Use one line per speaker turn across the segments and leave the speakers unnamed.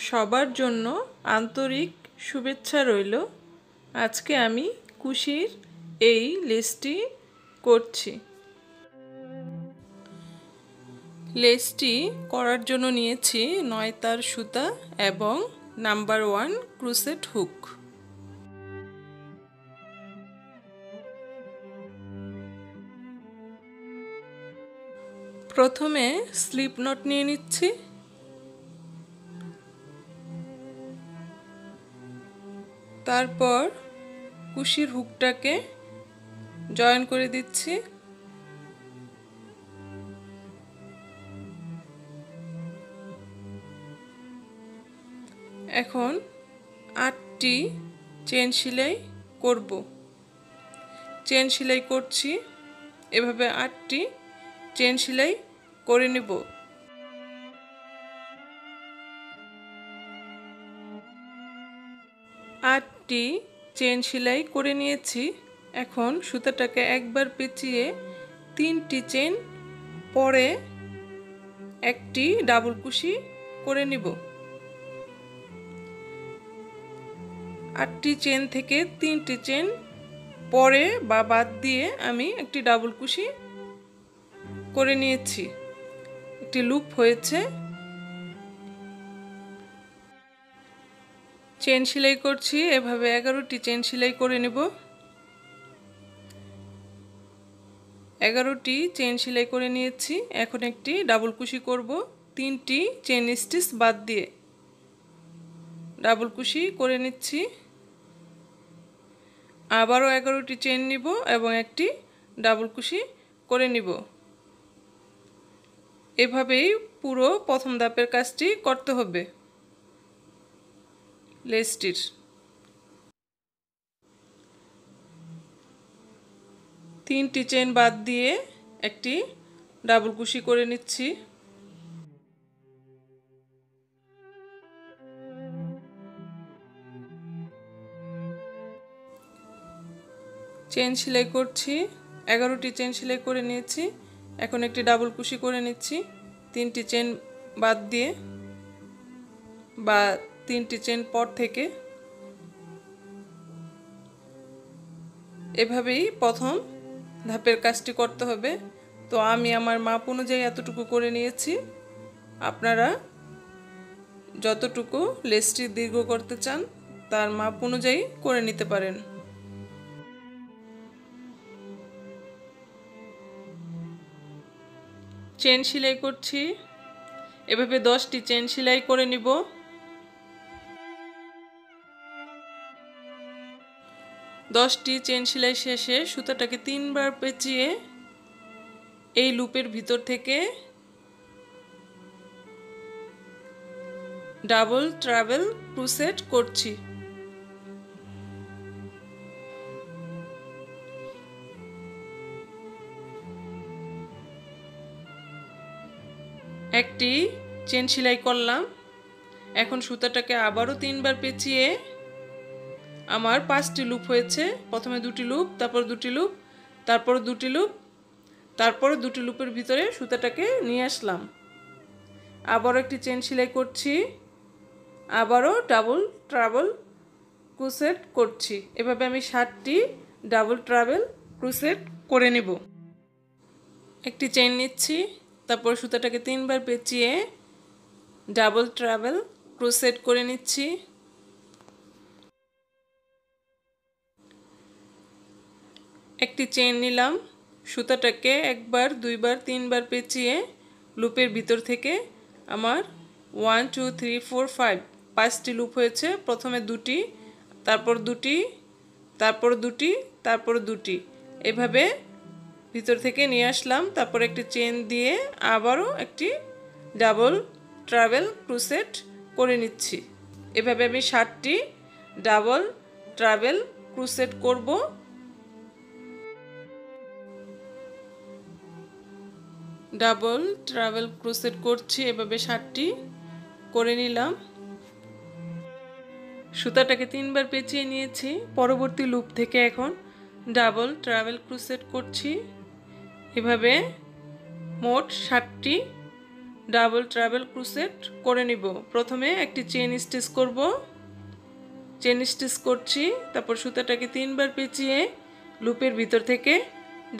সবার জন্য আন্তরিক শুভেচ্ছা রইল। আজকে আমি কুশির এই লেসটি করছি। লেসটি করার জন্য নিয়েছি 9 তার সুতা এবং নাম্বার 1 ক্রোশেট হুক। প্রথমে স্লিপ নট নিয়ে নিচ্ছি। তারপর কুশির হুকটাকে জয়েন করে দিচ্ছি। এখন 8টি চেন সেলাই করব। চেন সেলাই করছি, এভাবে 8টি চেন সেলাই করে নেব। আটটি চেন সেলাই করে নিয়েছি। এখন সুতাটাকে একবার পেঁচিয়ে 3টি চেন পরে একটি ডাবল কুশি করে নিব। 8টি চেন থেকে 3টি চেন পরে বা বাদ দিয়ে আমি একটি ডাবল কুশি করে নিয়েছি। একটি লুপ হয়েছে। চেন সেলাই করছি, এভাবে 11টি চেন সেলাই করে নেব। 11টি চেন সেলাই করে নিয়েছি। এখন একটি ডাবল কুশি করব 3টি চেন স্টিচ বাদ দিয়ে। ডাবল কুশি করে নিচ্ছি। আবারও 11টি চেন নিব এবং একটি ডাবল কুশি করে নিব। এভাবেই পুরো প্রথম ধাপের কাজটি করতে হবে লেসটির। তিনটি চেন বাদ দিয়ে একটি ডাবল কুশি করে নিচ্ছি। চেন সেলাই করছি, 11টি চেন সেলাই করে নিয়েছি। এখন একটি ডাবল কুশি করে নিচ্ছি 3টি চেন বাদ দিয়ে বা 3টি চেন পর থেকে। এভাবেই প্রথম ধাপের কাজটি করতে হবে। তো আমি আমার মাপ অনুযায়ী এতটুকু করে নিয়েছি। আপনারা যতটুকু লেসটি দীর্ঘ করতে চান তার মাপ অনুযায়ী করে নিতে পারেন। চেন সেলাই করছি, এভাবে 10টি চেন সেলাই করে নিব। 10টি চেন সেলাই শেষে সুতাটাকে 3বার পেঁচিয়ে এই লুপের ভিতর থেকে ডাবল ট্রাভেল ক্রোশেট করছি। একটি চেন সেলাই করলাম। এখন সুতাটাকে আবারও 3বার পেঁচিয়ে আমার 5টি লুপ হয়েছে। প্রথমে 2টি লুপ, তারপর 2টি লুপ, তারপর 2টি লুপ, তারপর 2টি লুপের ভিতরে সুতাটাকে নিয়ে আসলাম। আবারও একটি চেন সেলাই করছি, আবারও ডাবল ট্রাভেল ক্রোশেট করছি। এভাবে আমি 7টি ডাবল ট্রাভেল ক্রোশেট করে নেব। একটি চেন নিচ্ছি, তারপর সুতাটাকে 3বার পেঁচিয়ে ডাবল ট্রাভেল ক্রোশেট করে নিচ্ছি। একটি চেন নিলাম, সুতাটাকে 1বার 2বার 3বার পেঁচিয়ে লুপের ভিতর থেকে আমার 1 2 3 4 5 5টি লুপ হয়েছে। প্রথমে 2টি, তারপর 2টি, তারপর 2টি, তারপর 2টি, এভাবে ভিতর থেকে নিয়ে আসলাম। তারপর একটি চেন দিয়ে আবারও একটি ডাবল ট্রাভেল ক্রোশেট করে নিচ্ছি। এভাবে আমি 7টি ডাবল ট্রাভেল ক্রোশেট করব। ডাবল ট্রাভেল ক্রোশেট করছি, এভাবে 7টি করে নিলাম। সুতাটাকে 3বার পেঁচিয়ে নিয়েছি। পরবর্তী লুপ থেকে এখন ডাবল ট্রাভেল ক্রোশেট করছি। এভাবে মোট 7টি ডাবল ট্রাভেল ক্রুসেট করে নিব। প্রথমে একটি চেন স্টিচ করব, চেন স্টিচ করছি, তারপর সুতাটাকে 3বার পেঁচিয়ে লুপের ভিতর থেকে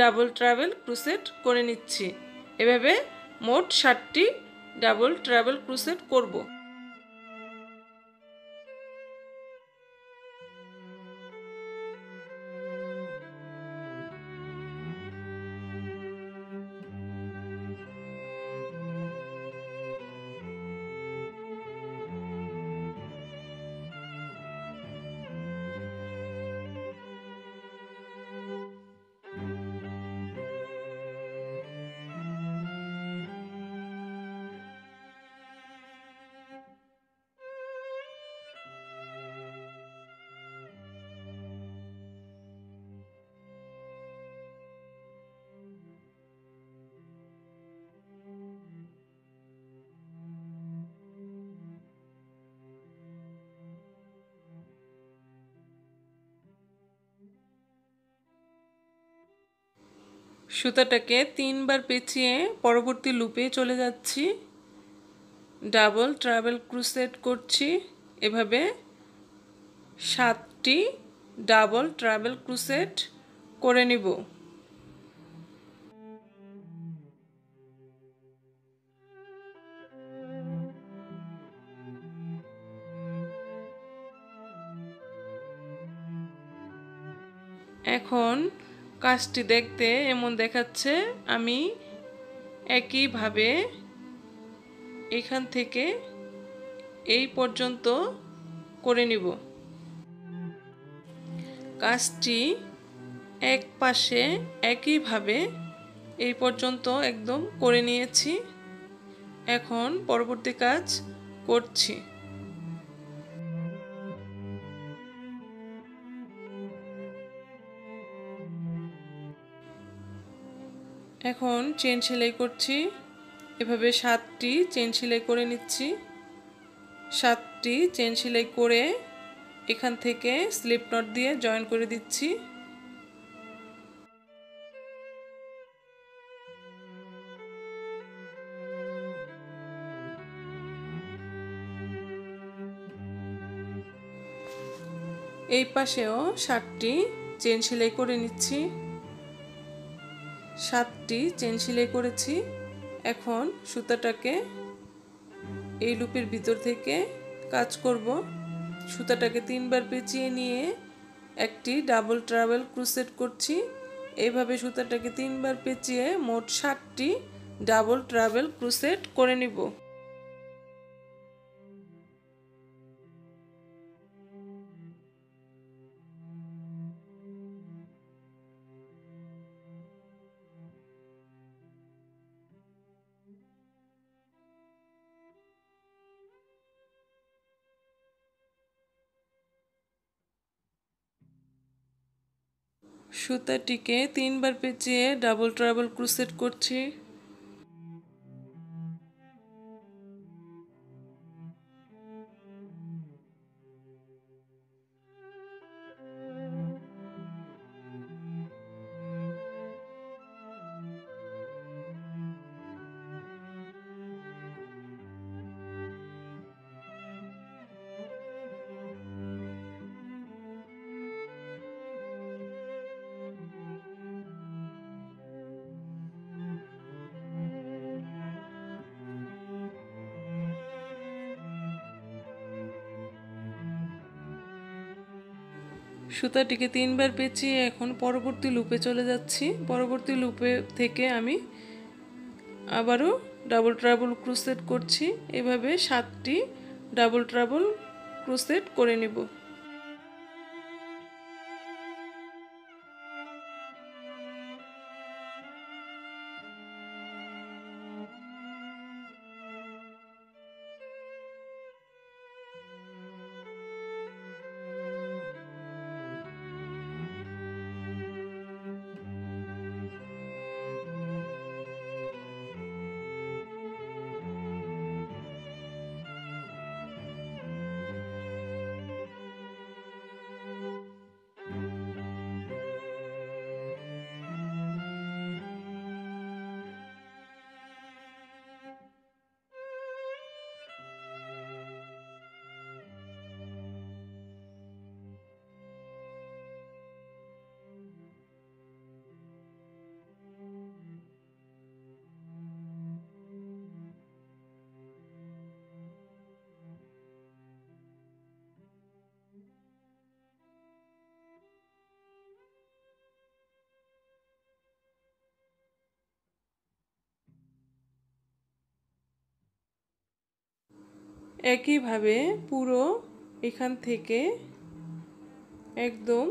ডাবল ট্রাভেল ক্রুসেট করে নিচ্ছি। এভাবে মোট 60টি ডাবল ট্রাভেল ক্রুসেট করব। সুতাটাকে 3বার পেঁচিয়ে পরবর্তী লুপে চলে যাচ্ছি, ডাবল ট্রাভেল ক্রুসেট করছি। এভাবে 7টি ডাবল ট্রাভেল ক্রুসেট করে নিব। এখন কাজটি দেখতে এমন দেখাচ্ছে। আমি একইভাবে এখান থেকে এই পর্যন্ত করে নিব। কাজটি এক পাশে একইভাবে এই পর্যন্ত একদম করে নিয়েছি। এখন পরবর্তী কাজ করছি। এখন চেন সেলাই করছি। এভাবে 7টি চেন সেলাই করে নিচ্ছি। 7টি চেন সেলাই করে এখান থেকে স্লিপ নট দিয়ে জয়েন করে দিচ্ছি। এই পাশেও 7টি চেন সেলাই করে নিচ্ছি। 7টি চেন সেলাই করেছি। এখন সুতাটাকে এই লুপের ভিতর থেকে কাজ করব। সুতাটাকে 3বার পেঁচিয়ে নিয়ে একটি ডাবল ট্রাভেল ক্রুসেট করছি। এইভাবে সুতাটাকে 3বার পেঁচিয়ে মোট 60টি ডাবল ট্রাভেল ক্রুসেট করে নিব। সুতাটিকে 3বার পেঁচিয়ে ডাবল ট্রাভেল ক্রুসেট করছি। সুতাটিকে 3বার পেঁচিয়ে এখন পরবর্তী লুপে চলে যাচ্ছি। পরবর্তী লুপে থেকে আমি আবারও ডাবল ট্রাবল ক্রুসেট করছি। এভাবে 7টি ডাবল ট্রাবল ক্রুসেট করে নেব। একইভাবে পুরো এখান থেকে একদম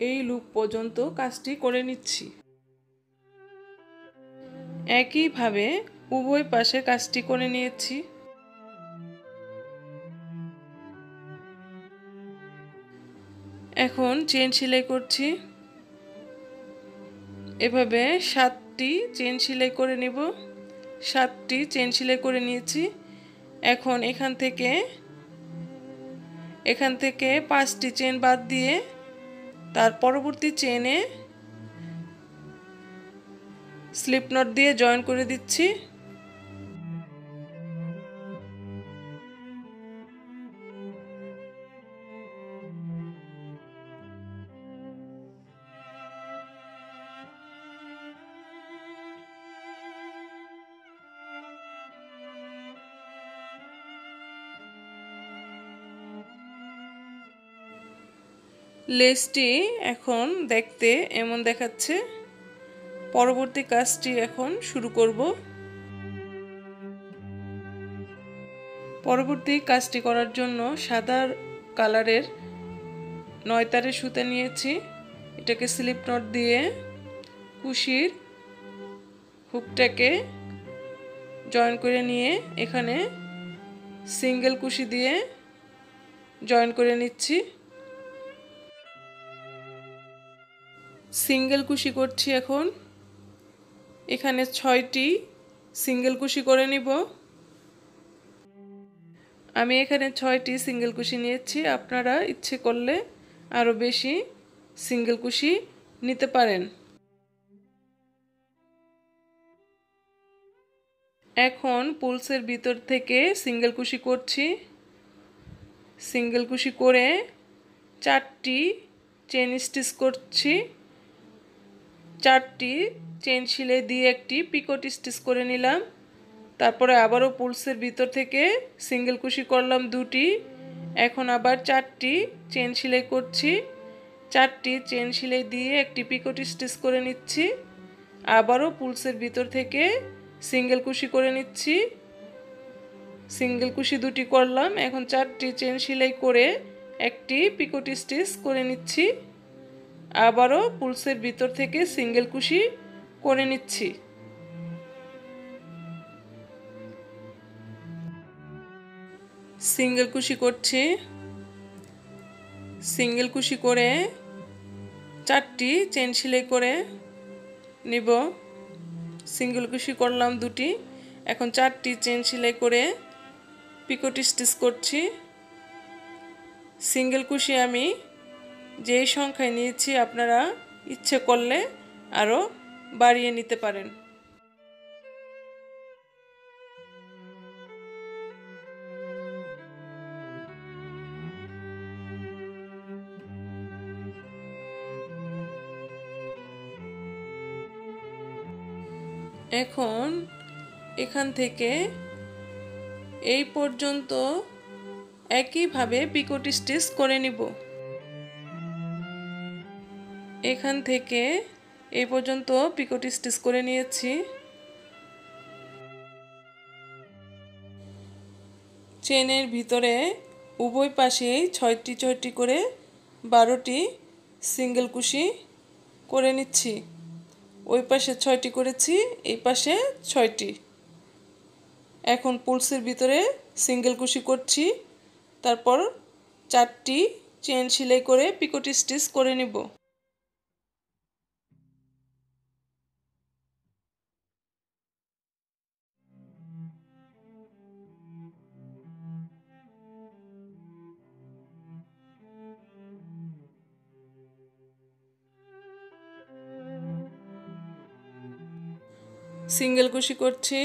এই লুপ পর্যন্ত কাজটি করে নিচ্ছি। একইভাবে উভয় পাশে কাজটি করে নিয়েছি। এখন চেন সেলাই করছি। এভাবে 7টি চেন সেলাই করে নেব। 7টি চেন সেলাই করে নিয়েছি। এখন এখান থেকে 5টি চেন বাদ দিয়ে তার পরবর্তী চেনে স্লিপ নট দিয়ে জয়েন করে দিচ্ছি। লেসটি এখন দেখতে এমন দেখাচ্ছে। পরবর্তী কাজটি এখন শুরু করব। পরবর্তী কাজটি করার জন্য সাদা কালারের 9 তারের সুতা নিয়েছি। এটাকে স্লিপ নট দিয়ে কুশির হুকটাকে জয়েন করে নিয়ে এখানে সিঙ্গেল কুশি দিয়ে জয়েন করে নিচ্ছি। সিঙ্গেল কুশি করছি। এখন এখানে 6টি সিঙ্গেল কুশি করে নিব। আমি এখানে 6টি সিঙ্গেল কুশি নিয়েছি। আপনারা ইচ্ছে করলে আরও বেশি সিঙ্গেল কুশি নিতে পারেন। এখন পুলসের ভিতর থেকে সিঙ্গেল কুশি করছি। সিঙ্গেল কুশি করে 4টি চেন স্টিচ করছি। 4টি চেন সেলাই দিয়ে একটি পিকট স্টিচ করে নিলাম। তারপরে আবারও পুলসের ভিতর থেকে সিঙ্গেল কুশি করলাম 2টি। এখন আবার 4টি চেন সেলাই করছি। 4টি চেন সেলাই দিয়ে একটি পিকট স্টিচ করে নিচ্ছি। আবারও পুলসের ভিতর থেকে সিঙ্গেল কুশি করে নিচ্ছি। সিঙ্গেল কুশি 2টি করলাম। এখন 4টি চেন সেলাই করে একটি পিকট স্টিচ করে নিচ্ছি। আবারও পুলসের ভিতর থেকে সিঙ্গেল কুশি করে নিচ্ছি। সিঙ্গেল কুশি করছি। সিঙ্গেল কুশি করে 4টি চেন সেলাই করে নিব। সিঙ্গেল কুশি করলাম 2টি। এখন 4টি চেন সেলাই করে পিকট স্টিচ করছি। সিঙ্গেল কুশি আমি যেই সংখ্যায় নিয়েছি আপনারা ইচ্ছে করলে আরও বাড়িয়ে নিতে পারেন। এখন এখান থেকে এই পর্যন্ত একইভাবে পিকট স্টিচ করে নিব। এখান থেকে এই পর্যন্ত পিকট স্টিচ করে নিয়েছি। চেনের ভিতরে উভয় পাশেই 6টি করে 12টি সিঙ্গেল কুশি করে নিচ্ছি। ওই পাশে 6টি করেছি, এই পাশে 6টি। এখন পুলসের ভিতরে সিঙ্গেল কুশি করছি। তারপর 4টি চেন সেলাই করে পিকট স্টিচ করে নিব। সিঙ্গেল কুশি করছি।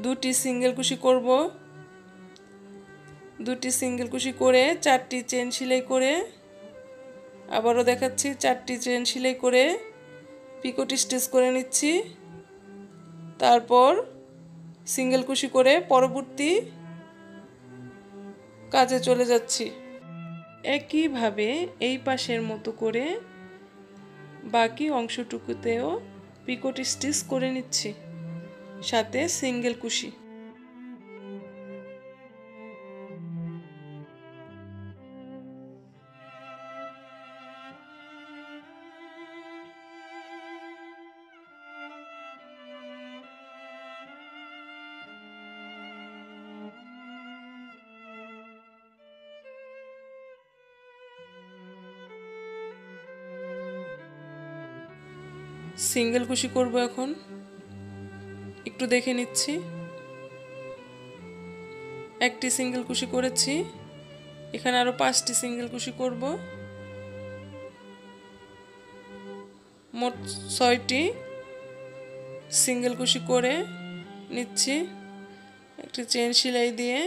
2টি সিঙ্গেল কুশি করব। 2টি সিঙ্গেল কুশি করে 4টি চেন সেলাই করে আবারও দেখাচ্ছি 4টি চেন সেলাই করে পিকট স্টিচ করে নিচ্ছি। তারপর সিঙ্গেল কুশি করে পরবর্তী কাজে চলে যাচ্ছি। একইভাবে এই পাশের মতো করে বাকি অংশটুকুতেও পিকট স্টিচ করে নিচ্ছি, সাথে সিঙ্গেল কুশি। সিঙ্গেল কুশি করব। এখন একটু দেখে নিচ্ছি। একটি সিঙ্গেল কুশি করেছি, এখানে আরো 5টি সিঙ্গেল কুশি করব। মোট 6টি সিঙ্গেল কুশি করে নিচ্ছি। একটি চেন সেলাই দিয়ে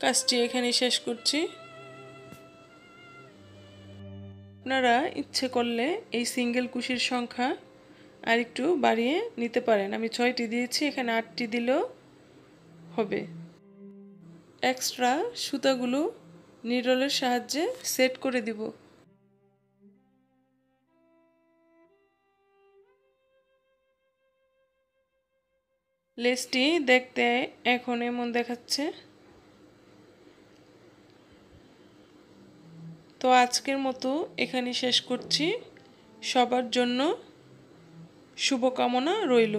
কাজটি এখানে শেষ করছি। আপনারা ইচ্ছে করলে এই সিঙ্গেল কুশির সংখ্যা আর একটু বাড়িয়ে নিতে পারেন। আমি 6টি দিয়েছি, এখানে 8টি দিলেও হবে। এক্সট্রা সুতাগুলো নিডলের সাহায্যে সেট করে দিব। লেসটি দেখতে এখন এমন দেখাচ্ছে। তো আজকের মতো এখানে শেষ করছি। সবার জন্য শুভকামনা রইল।